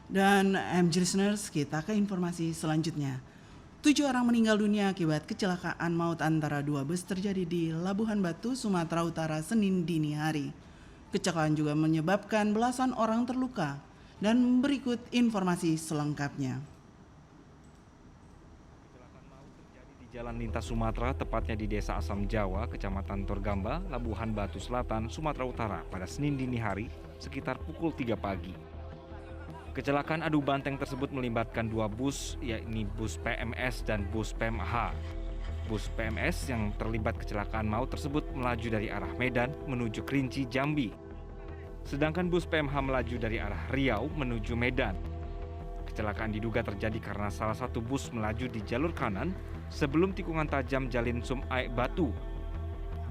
Dan MG Listeners, kita ke informasi selanjutnya. 7 orang meninggal dunia akibat kecelakaan maut antara 2 bus terjadi di Labuhan Batu, Sumatera Utara, Senin dini hari. Kecelakaan juga menyebabkan belasan orang terluka. Dan berikut informasi selengkapnya. Kecelakaan maut terjadi di Jalan Lintas Sumatera, tepatnya di Desa Asam Jawa, Kecamatan Torgamba, Labuhan Batu Selatan, Sumatera Utara pada Senin dini hari sekitar pukul 3 pagi. Kecelakaan adu banteng tersebut melibatkan 2 bus, yakni bus PMS dan bus PMH. Bus PMS yang terlibat kecelakaan maut tersebut melaju dari arah Medan menuju Kerinci, Jambi. Sedangkan bus PMH melaju dari arah Riau menuju Medan. Kecelakaan diduga terjadi karena salah satu bus melaju di jalur kanan sebelum tikungan tajam Jalin Sumai Batu.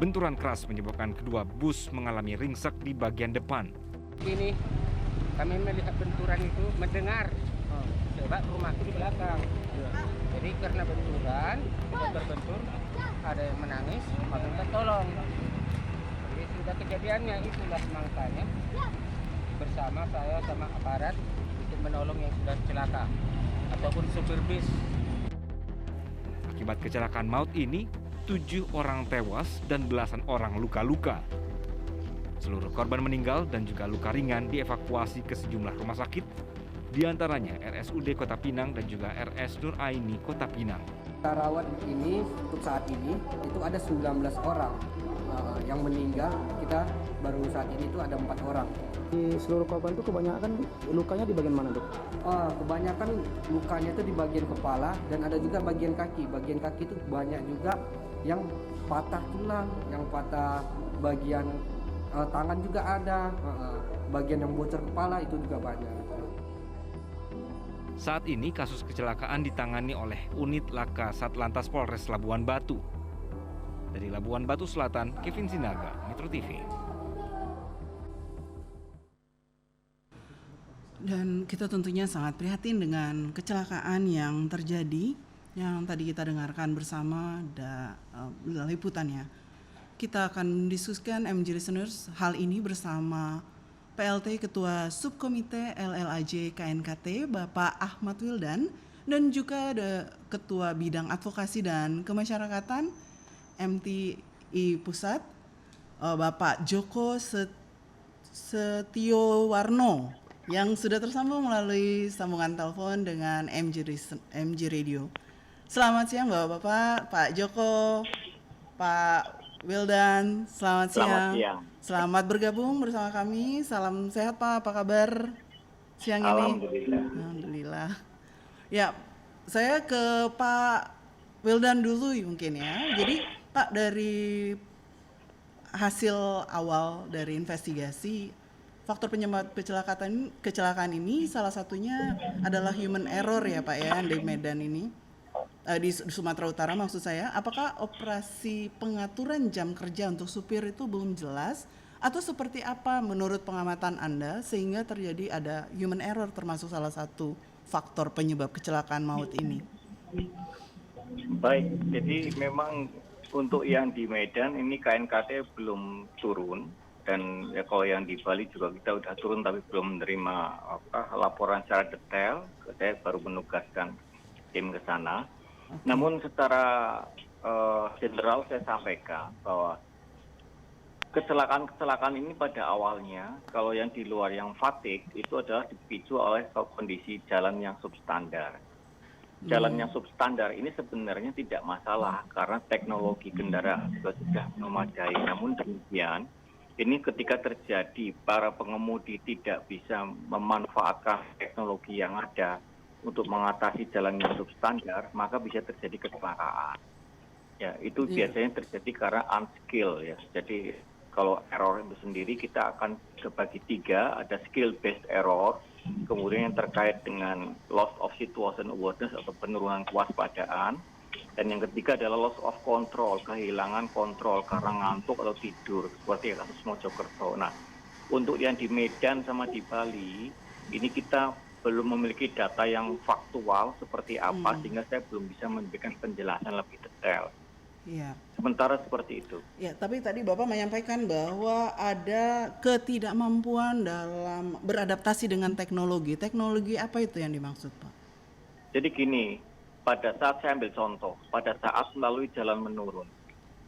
Benturan keras menyebabkan kedua bus mengalami ringsek di bagian depan. Ini kami melihat benturan itu mendengar sebab rumahku di belakang. Jadi karena benturan kita terbentur, ada yang menangis, minta tolong. Jadi sudah kejadiannya itulah makanya bersama saya sama aparat untuk menolong yang sudah celaka ataupun supir bis. Akibat kecelakaan maut ini, 7 orang tewas dan belasan orang luka-luka. Seluruh korban meninggal dan juga luka ringan dievakuasi ke sejumlah rumah sakit, diantaranya RSUD Kota Pinang dan juga RS Nur Aini Kota Pinang. Kita rawat ini untuk saat ini itu ada 19 orang yang meninggal. Kita baru saat ini itu ada 4 orang. Di seluruh korban itu kebanyakan lukanya di bagian mana, Dok? Kebanyakan lukanya itu di bagian kepala dan ada juga bagian kaki. Bagian kaki itu banyak juga yang patah tulang, yang patah bagian tangan juga ada, bagian yang bocor kepala itu juga banyak. Saat ini kasus kecelakaan ditangani oleh Unit Laka Satlantas Polres Labuhan Batu. Dari Labuhan Batu Selatan, Kevin Sinaga, Metro TV. Dan kita tentunya sangat prihatin dengan kecelakaan yang terjadi, yang tadi kita dengarkan bersama liputannya. Kita akan mendiskusikan MG Listeners hal ini bersama PLT Ketua Subkomite LLAJ KNKT Bapak Ahmad Wildan dan juga ada Ketua Bidang Advokasi dan Kemasyarakatan MTI Pusat Bapak Joko Setiowarno yang sudah tersambung melalui sambungan telepon dengan MG Radio. Selamat siang Bapak-bapak, Pak Joko, Pak Wildan, selamat siang. Selamat bergabung bersama kami. Salam sehat Pak, apa kabar siang ini? Alhamdulillah. Ya, saya ke Pak Wildan dulu mungkin ya. Jadi Pak, dari hasil awal dari investigasi, faktor penyebab kecelakaan ini salah satunya adalah human error ya Pak ya, di Medan ini. Di Sumatera Utara maksud saya, apakah operasi pengaturan jam kerja untuk supir itu belum jelas atau seperti apa menurut pengamatan Anda sehingga terjadi ada human error termasuk salah satu faktor penyebab kecelakaan maut ini? Baik, jadi memang untuk yang di Medan ini KNKT belum turun dan ya kalau yang di Bali juga kita udah turun tapi belum menerima laporan secara detail. Saya baru menugaskan tim ke sana. Namun secara general saya sampaikan bahwa kecelakaan ini pada awalnya kalau yang di luar yang fatigue itu adalah dipicu oleh kondisi jalan yang substandar. Jalan yang substandar ini sebenarnya tidak masalah karena teknologi kendaraan juga sudah memadai. Namun demikian, ini ketika terjadi para pengemudi tidak bisa memanfaatkan teknologi yang ada untuk mengatasi jalan yang substandar, maka bisa terjadi kecelakaan. Ya, itu biasanya terjadi karena unskill ya. Jadi kalau error itu sendiri kita akan terbagi 3, ada skill based error, kemudian yang terkait dengan loss of situation awareness atau penurunan kewaspadaan, dan yang ketiga adalah loss of control, kehilangan kontrol karena ngantuk atau tidur, seperti kasus Mojokerto. Nah, untuk yang di Medan sama di Bali, ini kita belum memiliki data yang faktual seperti apa, sehingga saya belum bisa memberikan penjelasan lebih detail. Iya. Sementara seperti itu. Ya, tapi tadi Bapak menyampaikan bahwa ada ketidakmampuan dalam beradaptasi dengan teknologi. Teknologi apa itu yang dimaksud, Pak? Jadi gini, pada saat saya ambil contoh, pada saat melalui jalan menurun,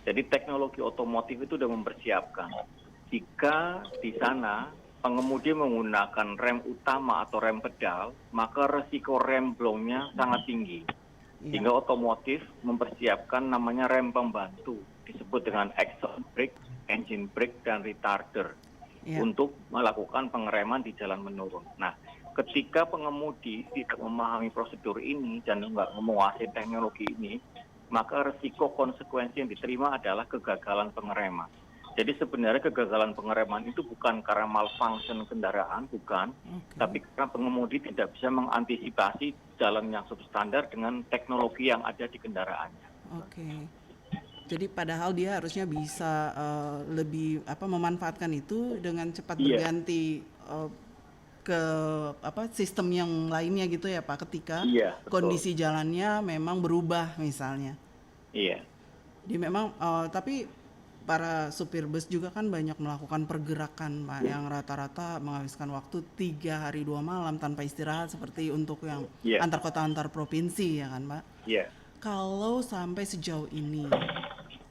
jadi teknologi otomotif itu sudah mempersiapkan. Jika di sana pengemudi menggunakan rem utama atau rem pedal, maka resiko rem blongnya sangat tinggi. Sehingga otomotif mempersiapkan namanya rem pembantu, disebut dengan exhaust brake, engine brake, dan retarder untuk melakukan pengereman di jalan menurun. Nah, ketika pengemudi tidak memahami prosedur ini dan nggak menguasai teknologi ini, maka resiko konsekuensi yang diterima adalah kegagalan pengereman. Jadi sebenarnya kegagalan pengereman itu bukan karena malfunction kendaraan, bukan, tapi karena pengemudi tidak bisa mengantisipasi jalan yang substandar dengan teknologi yang ada di kendaraannya. Oke. Jadi padahal dia harusnya bisa lebih memanfaatkan itu dengan cepat berganti ke sistem yang lainnya gitu ya Pak, ketika kondisi jalannya memang berubah misalnya. Iya. Jadi memang tapi para supir bus juga kan banyak melakukan pergerakan Pak, yang rata-rata menghabiskan waktu 3 hari 2 malam tanpa istirahat, seperti untuk yang antar kota antar provinsi ya kan Pak. Iya. Kalau sampai sejauh ini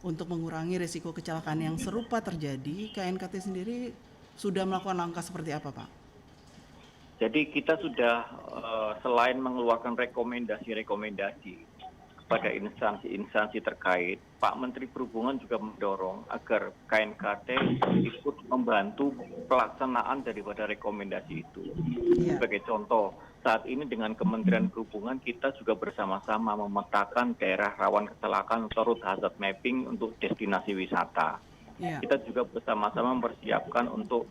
untuk mengurangi risiko kecelakaan yang serupa terjadi, KNKT sendiri sudah melakukan langkah seperti apa Pak? Jadi kita sudah selain mengeluarkan rekomendasi pada instansi-instansi terkait, Pak Menteri Perhubungan juga mendorong agar KNKT ikut membantu pelaksanaan daripada rekomendasi itu. Sebagai contoh, saat ini dengan Kementerian Perhubungan kita juga bersama-sama memetakan daerah rawan kecelakaan atau route hazard mapping untuk destinasi wisata. Kita juga bersama-sama mempersiapkan untuk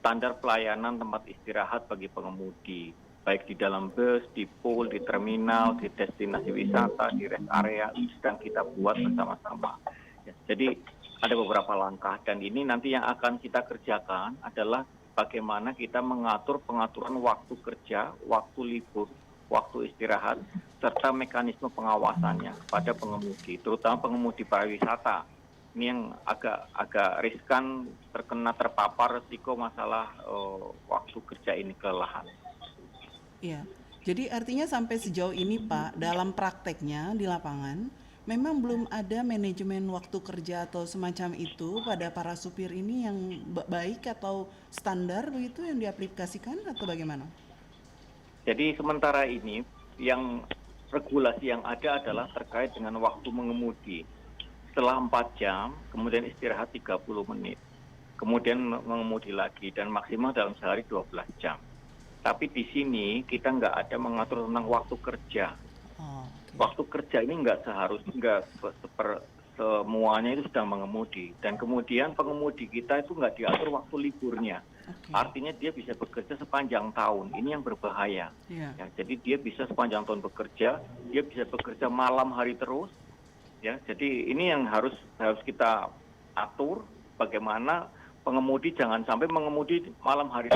standar pelayanan tempat istirahat bagi pengemudi, baik di dalam bus, di pool, di terminal, di destinasi wisata, di rest area, sedang kita buat bersama-sama. Jadi ada beberapa langkah, dan ini nanti yang akan kita kerjakan adalah bagaimana kita mengatur pengaturan waktu kerja, waktu libur, waktu istirahat, serta mekanisme pengawasannya pada pengemudi, terutama pengemudi pariwisata. Ini yang agak riskan terpapar risiko masalah waktu kerja ini kelelahan. Iya, jadi artinya sampai sejauh ini Pak, dalam prakteknya di lapangan, memang belum ada manajemen waktu kerja atau semacam itu pada para supir ini yang baik atau standar begitu yang diaplikasikan atau bagaimana? Jadi sementara ini yang regulasi yang ada adalah terkait dengan waktu mengemudi. Setelah 4 jam, kemudian istirahat 30 menit, kemudian mengemudi lagi, dan maksimal dalam sehari 12 jam. Tapi di sini kita nggak ada mengatur tentang waktu kerja. Waktu kerja ini nggak semuanya itu sedang mengemudi. Dan kemudian pengemudi kita itu nggak diatur waktu liburnya. Artinya dia bisa bekerja sepanjang tahun. Ini yang berbahaya. Ya, jadi dia bisa sepanjang tahun bekerja, dia bisa bekerja malam hari terus. Ya, jadi ini yang harus kita atur, bagaimana pengemudi jangan sampai mengemudi malam hari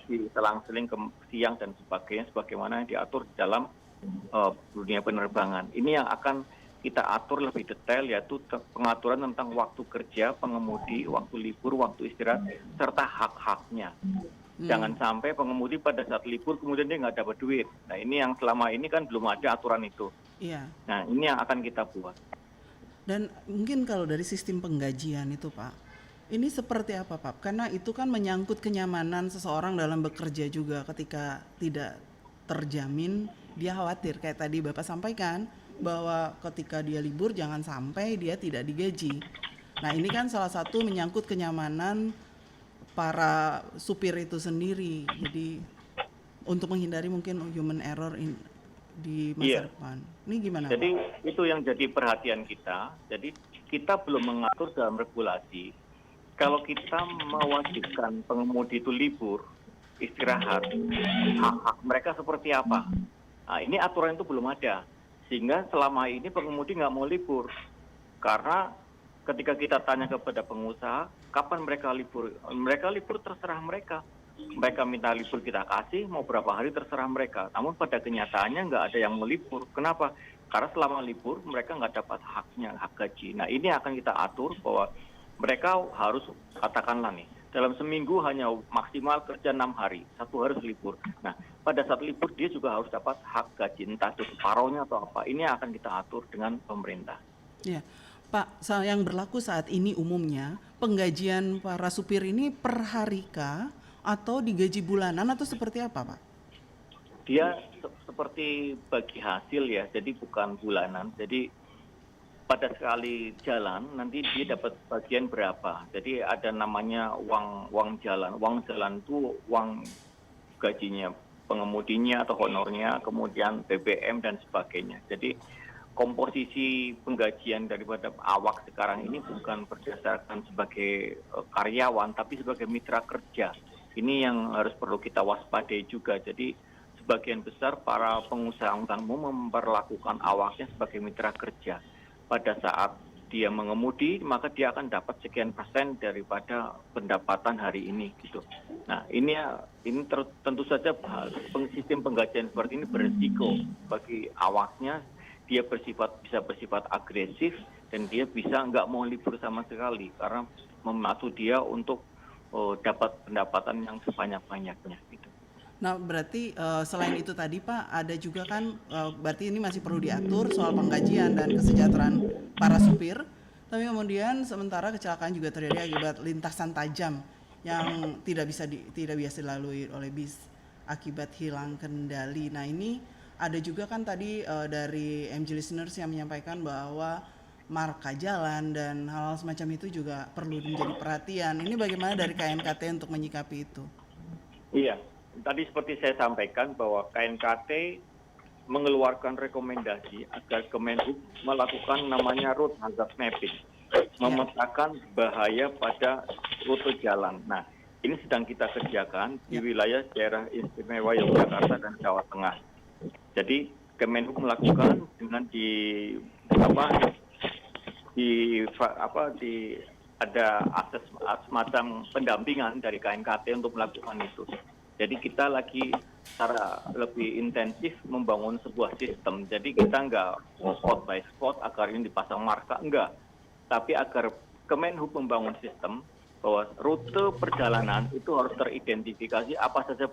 di selang-seling ke siang dan sebagainya, sebagaimana yang diatur dalam dunia penerbangan. Ini yang akan kita atur lebih detail, yaitu pengaturan tentang waktu kerja pengemudi, waktu libur, waktu istirahat, serta hak-haknya. Jangan sampai pengemudi pada saat libur kemudian dia nggak dapat duit. Nah, ini yang selama ini kan belum ada aturan itu. Nah, ini yang akan kita buat. Dan mungkin kalau dari sistem penggajian itu Pak, ini seperti apa Pak? Karena itu kan menyangkut kenyamanan seseorang dalam bekerja juga. Ketika tidak terjamin, dia khawatir. Kayak tadi Bapak sampaikan, bahwa ketika dia libur jangan sampai dia tidak digaji. Nah ini kan salah satu menyangkut kenyamanan para supir itu sendiri. Jadi untuk menghindari mungkin human error di masa depan. Ini gimana Jadi Pak? itu yang jadi perhatian kita. Jadi kita belum mengatur dalam regulasi. Kalau kita mewajibkan pengemudi itu libur, istirahat, hak-hak mereka seperti apa? Nah, ini aturan itu belum ada. Sehingga selama ini pengemudi nggak mau libur. Karena ketika kita tanya kepada pengusaha, kapan mereka libur? Mereka libur terserah mereka. Mereka minta libur kita kasih, mau berapa hari terserah mereka. Namun pada kenyataannya nggak ada yang mau libur. Kenapa? Karena selama libur mereka nggak dapat haknya, hak gaji. Nah ini akan kita atur bahwa mereka harus, katakanlah nih, dalam seminggu hanya maksimal kerja 6 hari, 1 hari libur. Nah pada saat libur dia juga harus dapat hak gaji, entah itu separohnya atau apa. Ini akan kita atur dengan pemerintah. Ya, Pak, yang berlaku saat ini umumnya penggajian para supir ini per hari kah atau digaji bulanan atau seperti apa, Pak? Dia seperti bagi hasil ya, jadi bukan bulanan. Jadi pada sekali jalan nanti dia dapat bagian berapa. Jadi ada namanya uang jalan. Uang jalan itu uang gajinya pengemudinya atau honornya, kemudian BBM dan sebagainya. Jadi komposisi penggajian daripada awak sekarang ini bukan berdasarkan sebagai karyawan, tapi sebagai mitra kerja. Ini yang harus perlu kita waspadai juga. Jadi sebagian besar para pengusaha angkutan umum memperlakukan awaknya sebagai mitra kerja. Pada saat dia mengemudi, maka dia akan dapat sekian persen daripada pendapatan hari ini, gitu. Nah, ini tentu saja sistem penggajian seperti ini berisiko bagi awaknya. Dia bisa bersifat agresif dan dia bisa nggak mau libur sama sekali karena memacu dia untuk dapat pendapatan yang sebanyak-banyaknya, gitu. Nah, berarti selain itu tadi Pak, ada juga kan berarti ini masih perlu diatur soal penggajian dan kesejahteraan para supir. Tapi kemudian sementara kecelakaan juga terjadi akibat lintasan tajam yang tidak biasa dilalui oleh bis akibat hilang kendali. Nah, ini ada juga kan tadi dari MG Listeners yang menyampaikan bahwa marka jalan dan hal semacam itu juga perlu menjadi perhatian. Ini bagaimana dari KNKT untuk menyikapi itu? Iya. Tadi seperti saya sampaikan bahwa KNKT mengeluarkan rekomendasi agar Kemenhub melakukan namanya route hazard mapping, memetakan bahaya pada rute jalan. Nah, ini sedang kita kerjakan di wilayah daerah istimewa Yogyakarta dan Jawa Tengah. Jadi Kemenhub melakukan dengan ada akses semacam pendampingan dari KNKT untuk melakukan itu. Jadi kita lagi secara lebih intensif membangun sebuah sistem. Jadi kita nggak spot by spot agar ini dipasang marka, enggak. Tapi agar Kemenhub membangun sistem bahwa rute perjalanan itu harus teridentifikasi apa saja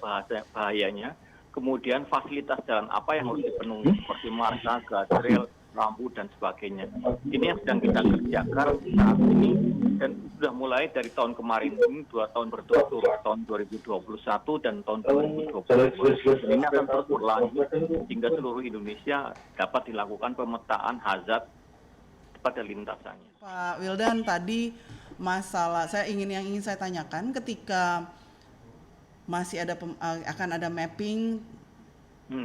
bahayanya, kemudian fasilitas jalan apa yang harus dipenuhi seperti marka, guardrail, lampu dan sebagainya. Ini yang sedang kita kerjakan saat ini dan sudah mulai dari tahun kemarin ini 2 tahun berturut-turut, tahun 2021 dan tahun 2020. Ini akan terus berlanjut hingga seluruh Indonesia dapat dilakukan pemetaan hazard pada lintasannya. Pak Wildan, tadi masalah yang ingin saya tanyakan ketika masih akan ada mapping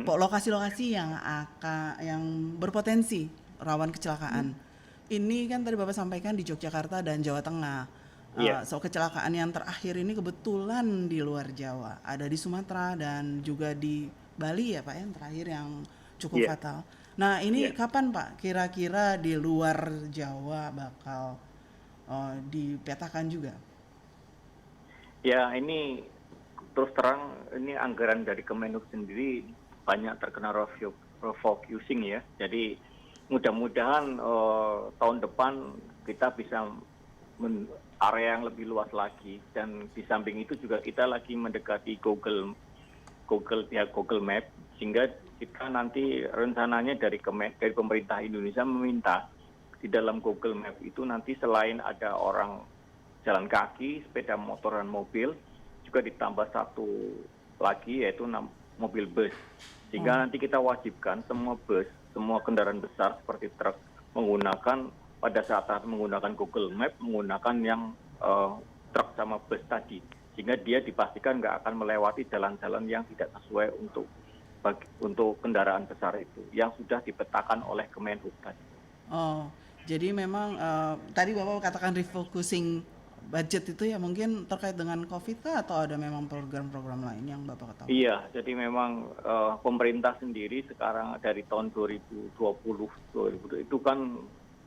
lokasi-lokasi yang berpotensi rawan kecelakaan. Ini kan tadi Bapak sampaikan di Yogyakarta dan Jawa Tengah. So kecelakaan yang terakhir ini kebetulan di luar Jawa, ada di Sumatera dan juga di Bali ya Pak, yang terakhir yang cukup fatal. Nah ini kapan Pak kira-kira di luar Jawa bakal dipetakan juga? Ya ini terus terang ini anggaran dari Kemenhub sendiri banyak terkena refocusing ya. Jadi mudah-mudahan tahun depan kita bisa area yang lebih luas lagi, dan di samping itu juga kita lagi mendekati Google Map, sehingga kita nanti rencananya dari pemerintah Indonesia meminta di dalam Google Map itu nanti selain ada orang jalan kaki, sepeda motor dan mobil, juga ditambah satu lagi yaitu mobil bus, sehingga nanti kita wajibkan semua bus, semua kendaraan besar seperti truk pada saat menggunakan Google Map menggunakan yang truk sama bus tadi, sehingga dia dipastikan nggak akan melewati jalan-jalan yang tidak sesuai untuk kendaraan besar itu yang sudah dipetakan oleh Kemenhub tadi. Oh, jadi memang tadi Bapak katakan refocusing budget itu ya mungkin terkait dengan COVID kah atau ada memang program-program lain yang Bapak ketahui? Iya, jadi memang pemerintah sendiri sekarang dari tahun 2020 itu kan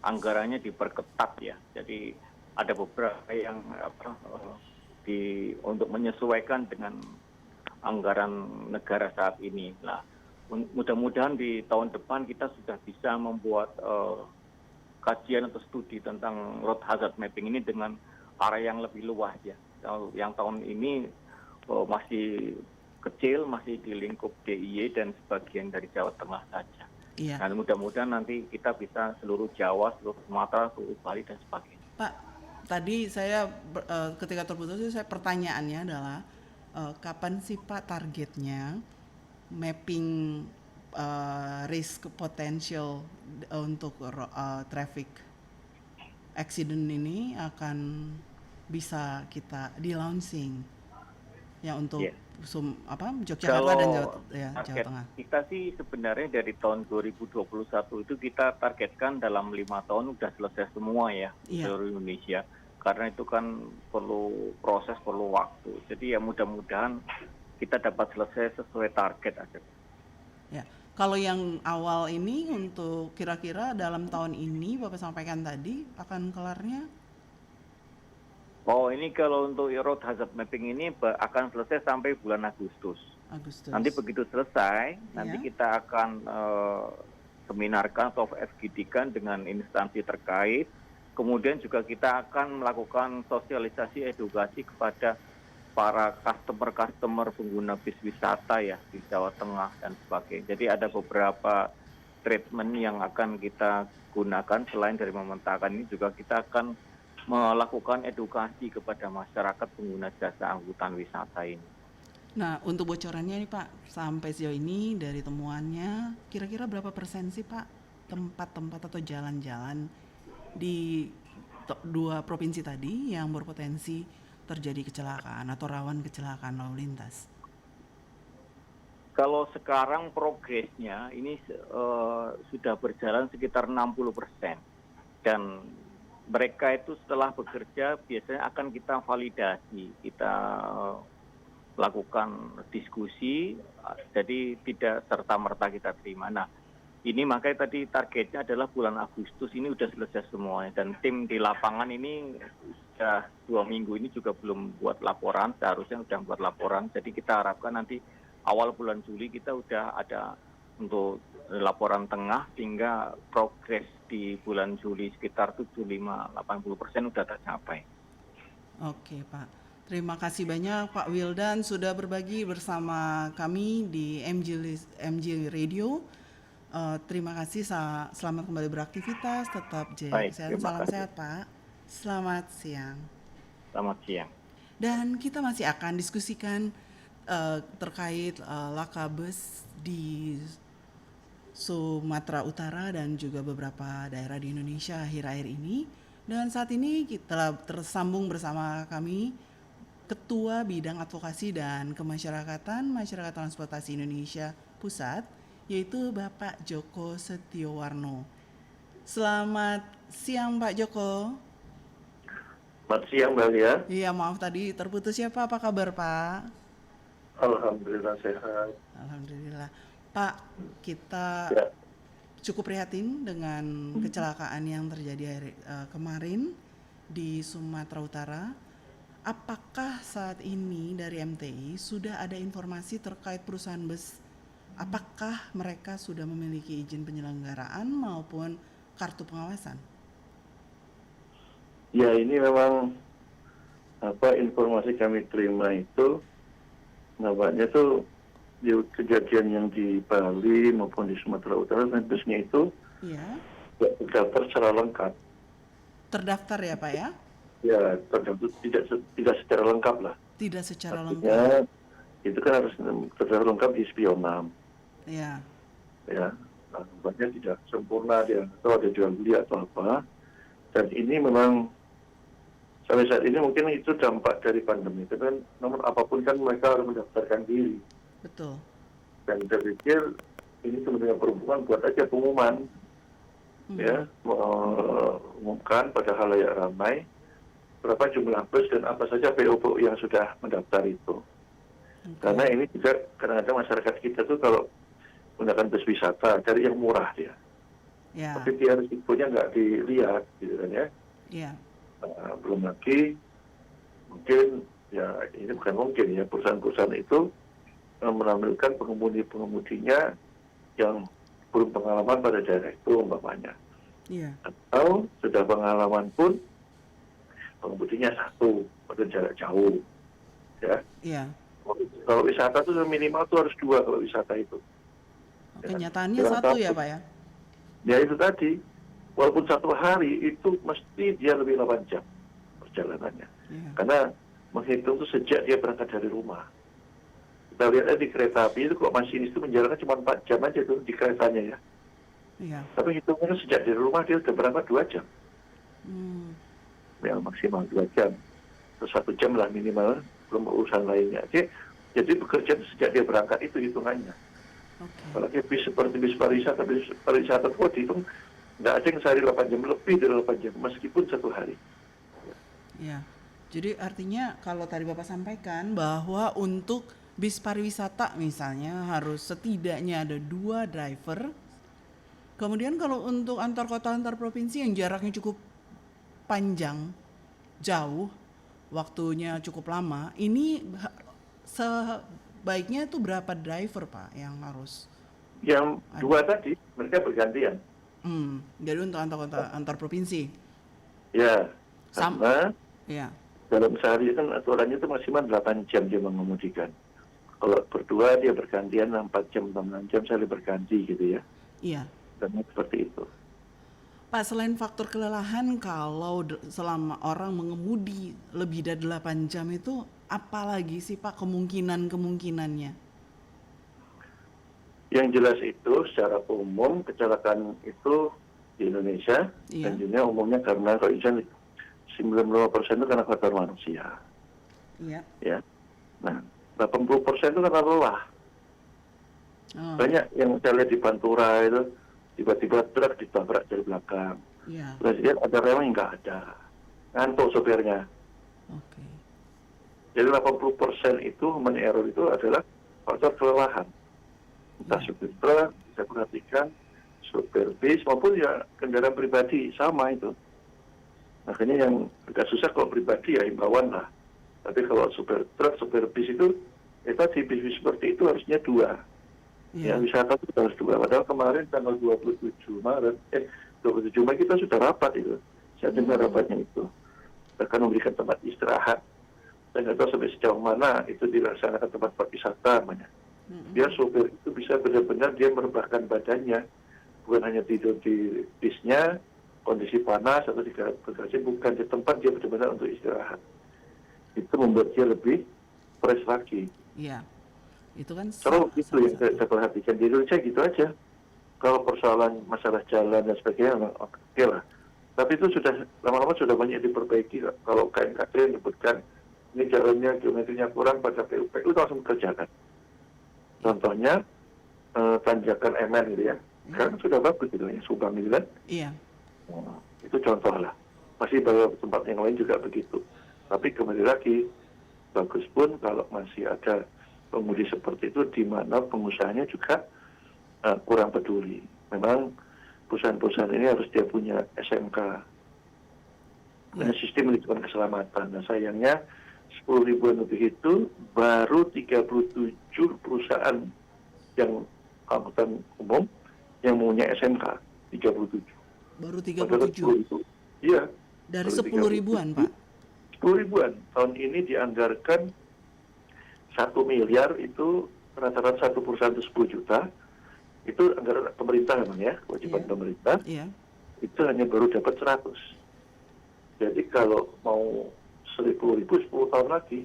anggarannya diperketat ya. Jadi ada beberapa yang untuk menyesuaikan dengan anggaran negara saat ini. Nah, mudah-mudahan di tahun depan kita sudah bisa membuat kajian atau studi tentang road hazard mapping ini dengan area yang lebih luas ya. Yang tahun ini masih kecil, masih di lingkup DIY dan sebagian dari Jawa Tengah saja. Iya. Nah, mudah-mudahan nanti kita bisa seluruh Jawa, seluruh Sumatera, seluruh Bali dan sebagainya. Pak, tadi saya ketika terputus itu saya pertanyaannya adalah kapan sih Pak targetnya mapping risk potential untuk traffic accident ini akan bisa kita di launching ya untuk Yogyakarta dan Jawa target Tengah. kita sih sebenarnya dari tahun 2021 itu kita targetkan dalam 5 tahun udah selesai semua ya di seluruh Indonesia. Karena itu kan perlu proses, perlu waktu. Jadi ya mudah-mudahan kita dapat selesai sesuai target aja. Ya, kalau yang awal ini untuk kira-kira dalam tahun ini Bapak sampaikan tadi akan kelarnya? Oh, ini kalau untuk road hazard mapping ini akan selesai sampai bulan Agustus. Nanti begitu selesai, nanti kita akan seminarkan atau FGD-kan dengan instansi terkait. Kemudian juga kita akan melakukan sosialisasi edukasi kepada para customer pengguna bis wisata ya di Jawa Tengah dan sebagainya. Jadi ada beberapa treatment yang akan kita gunakan selain dari memetakan ini juga kita akan melakukan edukasi kepada masyarakat pengguna jasa angkutan wisata ini. Nah, untuk bocorannya nih Pak, sampai sejauh ini dari temuannya kira-kira berapa persen sih Pak tempat-tempat atau jalan-jalan di dua provinsi tadi yang berpotensi terjadi kecelakaan atau rawan kecelakaan lalu lintas? Kalau sekarang progresnya ini sudah berjalan sekitar 60%. Dan mereka itu setelah bekerja biasanya akan kita validasi, kita lakukan diskusi, jadi tidak serta-merta kita terima. Nah, ini makanya tadi targetnya adalah bulan Agustus ini udah selesai semuanya. Dan tim di lapangan ini sudah 2 minggu ini juga belum buat laporan, seharusnya sudah buat laporan. Jadi kita harapkan nanti awal bulan Juli kita udah ada untuk laporan tengah, sehingga progres di bulan Juli sekitar 75-80% sudah tercapai. Oke Pak, terima kasih banyak Pak Wildan sudah berbagi bersama kami di MG Radio. Terima kasih, selamat kembali beraktivitas, tetap jaga kesehatan, salam sehat Pak. Selamat siang. Selamat siang. Dan kita masih akan diskusikan terkait laka bus di Sumatera Utara dan juga beberapa daerah di Indonesia akhir-akhir ini. Dan saat ini kita tersambung bersama kami Ketua Bidang Advokasi dan Kemasyarakatan Masyarakat Transportasi Indonesia Pusat, yaitu Bapak Joko Setiowarno. Selamat siang Pak Joko. Selamat siang Mbak Lia. Iya, maaf tadi terputus ya Pak, apa kabar Pak? Alhamdulillah sehat. Alhamdulillah. Pak, kita cukup prihatin dengan kecelakaan yang terjadi kemarin di Sumatera Utara. Apakah saat ini dari MTI sudah ada informasi terkait perusahaan bus? Apakah mereka sudah memiliki izin penyelenggaraan maupun kartu pengawasan? Ya, ini memang informasi kami terima itu nampaknya tuh di kejadian yang di Bali maupun di Sumatera Utara, busnya itu terdaftar secara lengkap. Terdaftar ya Pak ya? Ya, terdaftar tidak secara lengkap lah. Tidak secara Artinya, lengkap. itu kan harus terdaftar lengkap di Spionam. Ya. Ya, nampaknya tidak sempurna dia atau ada jual beli atau apa. Dan ini memang sampai saat ini mungkin itu dampak dari pandemi. Tapi namun apapun kan mereka harus mendaftarkan diri. Betul. Dan saya pikir ini Kementerian Perhubungan buat aja pengumuman, ya, mengumumkan pada halayak ramai berapa jumlah bus dan apa saja PO yang sudah mendaftar itu. Karena ini juga kadang-kadang masyarakat kita tuh kalau menggunakan bus wisata cari yang murah dia, tapi dia risikonya nggak dilihat, gitu kan ya. Belum lagi mungkin ya ini bukan mungkin ya perusahaan-perusahaan itu menampilkan pengemudi-pengemudinya yang belum pengalaman pada daerah itu umpamanya. Iya. Atau sudah pengalaman pun pengemudinya satu pada jarak jauh. Ya. Iya. Kalau wisata itu minimal tuh harus 2 kalau wisata itu. Kenyataannya Jangan satu ya takut. Pak ya? Ya itu tadi, walaupun 1 hari itu mesti dia lebih 8 jam perjalanannya. Iya. Karena menghitung itu sejak dia berangkat dari rumah. Kita lihat di kereta api itu kok masinis itu menjalankan cuma 4 jam aja tuh di keretanya ya. Iya. Tapi hitungannya sejak dari rumah dia sudah berangkat 2 jam. Hmm. Ya maksimal 2 jam. Terus 1 jam lah minimal, belum urusan lainnya. Jadi bekerja itu sejak dia berangkat itu hitungannya. Oke. Apalagi bis seperti bis pariwisata itu dihitung nggak ada yang sehari 8 jam, lebih dari 8 jam, meskipun 1 hari. Iya. Jadi artinya kalau tadi Bapak sampaikan bahwa untuk bis pariwisata misalnya harus setidaknya ada 2 driver. Kemudian kalau untuk antar kota antar provinsi yang jaraknya cukup panjang, jauh, waktunya cukup lama, ini sebaiknya itu berapa driver Pak yang harus? Yang 2 tadi mereka bergantian. Jadi untuk antar kota antar provinsi. Ya, karena Ya. dalam sehari kan aturannya itu maksimal 8 jam dia mengemudikan. Kalau berdua dia bergantian 4 jam, 6 jam saling berganti gitu ya. Iya. Dan seperti itu. Pak, selain faktor kelelahan, kalau selama orang mengemudi lebih dari 8 jam itu, apalagi sih Pak kemungkinannya? Yang jelas itu secara umum kecelakaan itu di Indonesia dan dunia umumnya karena kalau 95% itu karena faktor manusia. Iya. Ya. Nah, 80% itu karena lelah. Oh, Banyak yang saya lihat di Pantura itu tiba-tiba truk ditabrak dari belakang. iya. Terus lihat ada rem yang nggak ada. Ngantuk sopirnya. Oke. Jadi 80% itu human error itu adalah faktor kelelahan. Entah Iya. supir truk, saya perhatikan, supir bis maupun ya kendaraan pribadi sama itu. Makanya yang agak susah kalau pribadi ya himbauan lah. Tapi kalau supir truk, supir bis itu, tadi bis seperti itu harusnya 2. Iya. Ya wisata itu harus 2. Padahal kemarin tanggal 27 Maret, 27 Mei kita sudah rapat itu. Saya dengar rapatnya itu. Akan memberikan tempat istirahat. Saya nggak tahu sampai sejauh mana itu dilaksanakan tempat wisata namanya. Biar supir itu bisa benar-benar dia merebahkan badannya. Bukan hanya tidur di bisnya, kondisi panas atau di bagasi, bukan di tempat dia benar-benar untuk istirahat. Itu membuat dia lebih fresh lagi. Iya. Itu kan Kalau itu yang saya perhatikan di Indonesia gitu aja. Kalau persoalan masalah jalan dan sebagainya, oke lah. Tapi itu sudah lama-lama sudah banyak diperbaiki. Kalau KNKT menyebutkan ini jalannya geometrinya kurang pada PUP, itu langsung kerjakan. Contohnya tanjakan MN gitu ya. Sekarang sudah bagus gitu ya, Subang gitu kan. Iya. Nah, itu contoh lah. Masih beberapa tempat yang lain juga begitu. Tapi kembali lagi, bagus pun kalau masih ada pengemudi seperti itu di mana pengusahanya juga kurang peduli. Memang perusahaan-perusahaan ini harus dia punya SMK. Dan sistem manajemen keselamatan. Nah sayangnya 10 ribuan lebih itu baru 37 perusahaan yang angkutan umum yang mempunyai SMK. 37. Baru Padahal 37. Iya. Dari baru 10 ribuan, Pak. 10 ribuan. Tahun ini dianggarkan 1 miliar itu rata-rata satu perusahaan itu 10 juta. Itu anggaran pemerintah memang ya, kewajiban pemerintah. Iya. Itu hanya baru dapat 100. Jadi kalau mau 10 ribu 10 tahun lagi,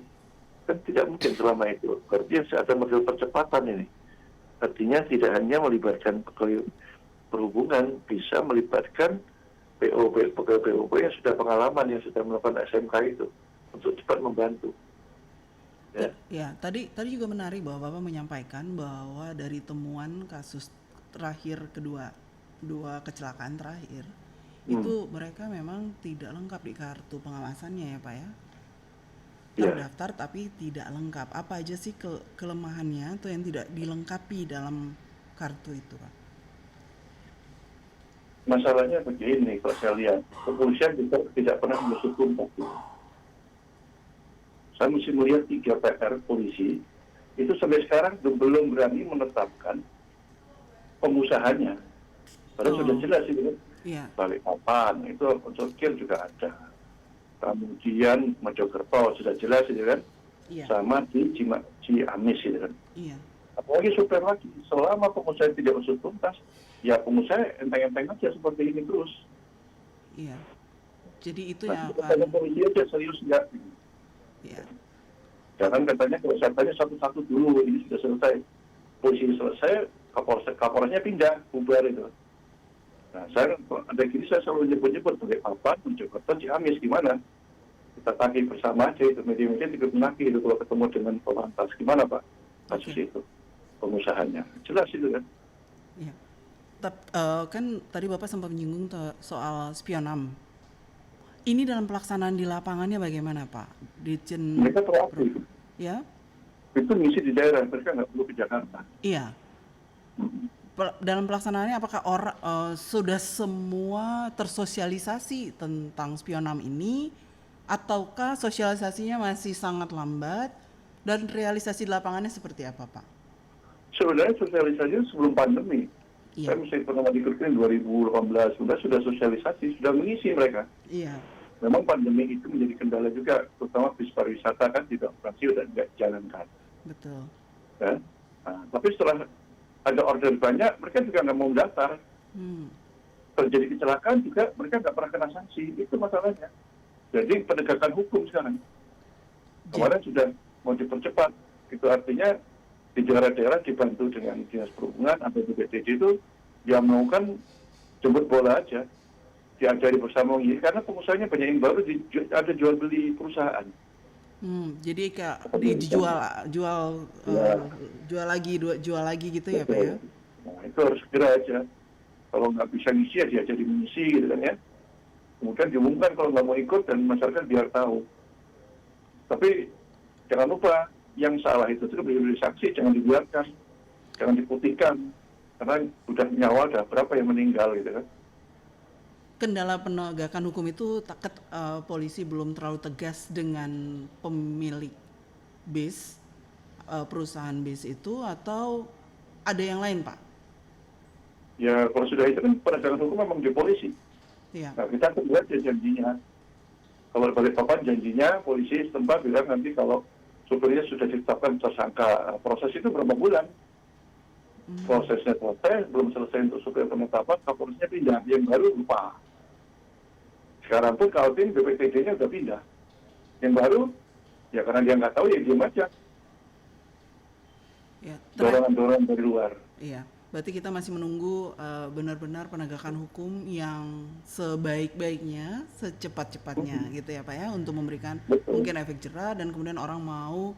kan tidak mungkin selama itu. Berarti ada model percepatan ini. Artinya tidak hanya melibatkan perhubungan, bisa melibatkan pegawai POP yang sudah pengalaman, yang sudah melakukan SMK itu, untuk cepat membantu. Ya, tadi juga menarik bahwa Bapak menyampaikan bahwa dari temuan kasus terakhir dua kecelakaan terakhir, itu mereka memang tidak lengkap di kartu pengawasannya ya Pak ya? Terdaftar tapi tidak lengkap. Apa aja sih kelemahannya atau yang tidak dilengkapi dalam kartu itu Pak? Masalahnya begini, kalau saya lihat, kepolisian juga tidak pernah mengusut tuntas. Saya mesti melihat 3 PR polisi, itu sampai sekarang belum berani menetapkan pengusahanya. Padahal Oh. sudah jelas itu kan. Iya. Balikpapan itu unsur kir juga ada. Kemudian Mojokerto sudah jelas itu kan. Iya. Sama di Ciamis itu kan. Iya. Apalagi supir lagi, selama pengusaha tidak usut tuntas, ya pengusaha enteng-enteng aja seperti ini terus. Iya. Jadi itu Nah, yang itu akan. tanya polisi aja serius ya. Iya. Jangan katanya kalau saya tanya satu-satu dulu, ini sudah selesai. Polisi selesai, kapolresnya pindah, bubar itu. Nah, ada gini saya selalu nyebut-nyebut Balikpapan, Mojokerto, Ciamis, gimana? Kita tagih bersama aja itu, media-media juga menagih itu kalau ketemu dengan Polantas. Gimana Pak kasus Oke. itu? Pengusahanya. Jelas itu kan. Iya. Kan tadi Bapak sempat menyinggung soal spionam. Ini dalam pelaksanaan di lapangannya bagaimana Pak? Ditjen. Mereka proaktif. Ya? Itu misi di daerah, mereka nggak perlu ke Jakarta. Iya. Dalam pelaksanaannya apakah sudah semua tersosialisasi tentang spionam ini, ataukah sosialisasinya masih sangat lambat dan realisasi di lapangannya seperti apa Pak? Sebenarnya sosialisasinya sebelum pandemi. Iya. Saya mesti pernah diikutin 2018, sudah sosialisasi, sudah mengisi mereka. Iya. Memang pandemi itu menjadi kendala juga, terutama bis pariwisata kan tidak operasi dan nggak jalankan. Betul. Ya? Nah, tapi setelah ada order banyak, mereka juga nggak mau daftar. Terjadi kecelakaan juga, mereka nggak pernah kena sanksi. Itu masalahnya. Jadi penegakan hukum sekarang. Kemarin sudah mau dipercepat. Itu artinya di daerah-daerah dibantu dengan Dinas Perhubungan atau BPTD itu yang melakukan jemput bola aja. Diajari bersama ini karena pengusahanya banyak yang baru ada jual beli perusahaan. Jadi kayak jual lagi gitu ya Pak ya? Nah, itu harus segera aja. Kalau nggak bisa ngisi ya diajari mengisi gitu kan ya. Kemudian diumumkan kalau nggak mau ikut dan masyarakat biar tahu. Tapi jangan lupa yang salah itu juga beri saksi, jangan dibiarkan, jangan diputihkan. Karena udah nyawa ada berapa yang meninggal gitu kan. Kendala penegakan hukum itu polisi belum terlalu tegas dengan pemilik bis, perusahaan bis itu, atau ada yang lain Pak? Ya kalau sudah itu kan penegakan hukum memang di polisi. Iya. Nah kita akan lihat janjinya. Kalau Balikpapan janjinya polisi setempat bilang nanti kalau supirnya sudah ditetapkan tersangka, proses itu berapa bulan? Prosesnya selesai, belum selesai untuk supir penetapan, kapolresnya pindah, yang baru lupa. Sekarang pun Kaltim BPTD-nya sudah pindah. Yang baru, ya karena dia nggak tahu ya diam aja. Ya, Dorongan-dorongan dari luar. Iya, berarti kita masih menunggu benar-benar penegakan hukum yang sebaik-baiknya, secepat-cepatnya gitu ya Pak ya, untuk memberikan mungkin efek jerah dan kemudian orang mau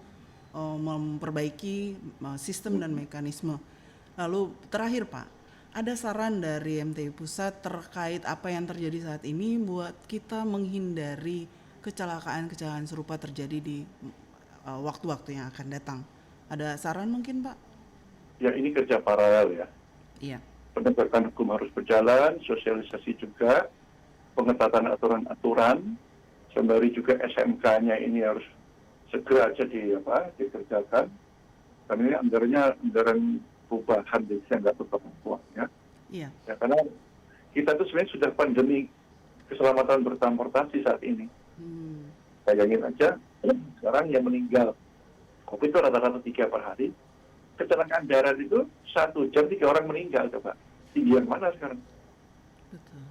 memperbaiki sistem dan mekanisme. Lalu terakhir Pak, ada saran dari MTI Pusat terkait apa yang terjadi saat ini buat kita menghindari kecelakaan-kecelakaan serupa terjadi di waktu-waktu yang akan datang. Ada saran mungkin Pak? Ya ini kerja paralel ya. Iya. Penegakan hukum harus berjalan, sosialisasi juga, pengetatan aturan-aturan, sembari juga SMK-nya ini harus segera aja dikerjakan. Karena ini anggaran perubahan, jadi saya nggak tetap kuat ya. Iya. Ya, karena kita tuh sebenarnya sudah pandemi keselamatan bertransportasi saat ini. Bayangin aja, sekarang yang meninggal COVID itu rata-rata 3 per hari. Kecelakaan darat itu 1 jam 3 orang meninggal, coba. Tinggi yang mana sekarang? Betul.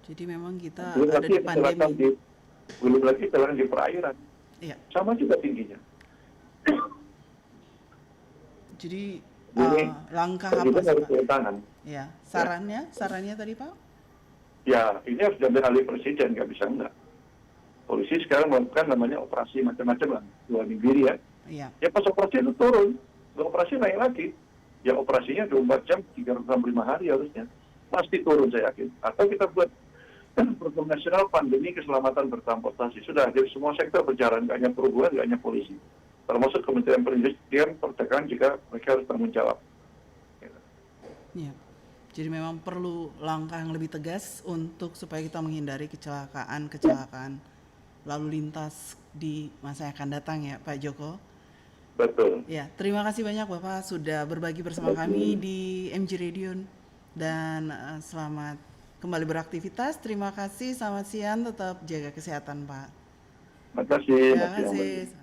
Jadi memang kita Belum ada lagi di pandemi. belum lagi kecelakaan di perairan. Iya. Sama juga tingginya. Jadi Ini langkah apa kita sih harus Pak? turun tangan. Ya, sarannya tadi Pak? Ya, ini harus diambil alih presiden, nggak bisa enggak. Polisi sekarang melakukan namanya operasi macam-macam lah, 2 minggu ini ya. Iya. Ya pas operasi itu turun, operasi naik lagi. Ya operasinya 24 jam, 365 hari harusnya. Pasti turun saya yakin. Atau kita buat program nasional pandemi keselamatan bertransportasi. Sudah, jadi semua sektor berjalan, nggak hanya perhubungan, nggak hanya polisi. Termasuk Kementerian Perindustrian, Perdagangan juga mereka harus tanggung jawab. Iya. Jadi memang perlu langkah yang lebih tegas untuk supaya kita menghindari kecelakaan lalu lintas di masa yang akan datang ya Pak Joko. Betul. Ya, terima kasih banyak Bapak sudah berbagi bersama kami di MG Radio dan selamat kembali beraktivitas. Terima kasih, selamat siang, tetap jaga kesehatan Pak. Terima kasih. Terima Mas Yang. kasih.